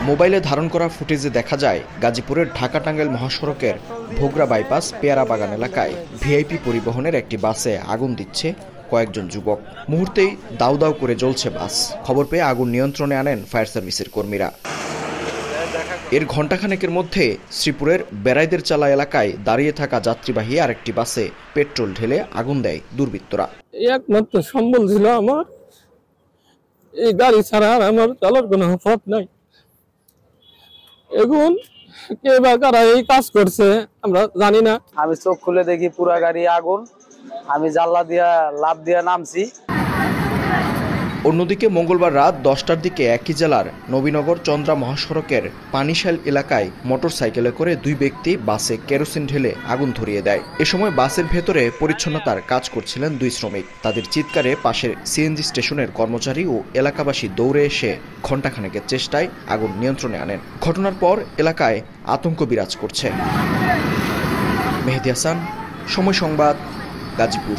মোবাইলে ধারণ করা ফুটেজে দেখা যায় গাজীপুরের ঢাকা টাঙ্গাইল মহাসড়কের ভোগড়া বাইপাস পেয়ারা বাগান এলাকায় ভিআইপি পরিবহনের একটি বাসে আগুন দিচ্ছে কয়েকজন যুবক। মুহূর্তেই দাউ দাউ করে জ্বলছে বাস। খবর পেয়ে আগুন নিয়ন্ত্রণে আনেন ফায়ার সার্ভিসের কর্মীরা। এর ঘণ্টাখানেকের মধ্যে শ্রীপুরের বেড়াইদের চালা এলাকায় দাঁড়িয়ে থাকা যাত্রীবাহী আরেকটি বাসে পেট্রোল ঢেলে আগুন দেয় দুর্বৃত্তরা। একমাত্র সম্বল ছিল আমার, এই গাড়ি ছাড়া আর আমার চলার কোনো পথ নাই। এখন কে বা কারা এই কাজ করছে আমরা জানি না। আমি চোখ খুলে দেখি পুরা গাড়ি আগুন। আমি জানলা দিয়া লাফ দিয়া নামছি। অন্যদিকে মঙ্গলবার রাত 10টার দিকে একই জেলার নবীনগর চন্দ্রা মহাসড়কের পানিশাল এলাকায় মোটরসাইকেলে করে দুই ব্যক্তি বাসে কেরোসিন ঢেলে আগুন ধরিয়ে দেয়। এ সময় বাসের ভেতরে পরিচ্ছন্নতার কাজ করছিলেন দুই শ্রমিক। তাদের চিৎকারে পাশের সিএনজি স্টেশনের কর্মচারী ও এলাকাবাসী দৌড়ে এসে ঘণ্টাখানেকের চেষ্টায় আগুন নিয়ন্ত্রণে আনেন। ঘটনার পর এলাকায় আতঙ্ক বিরাজ করছে। মেহেদী হাসান, সময় সংবাদ, গাজীপুর।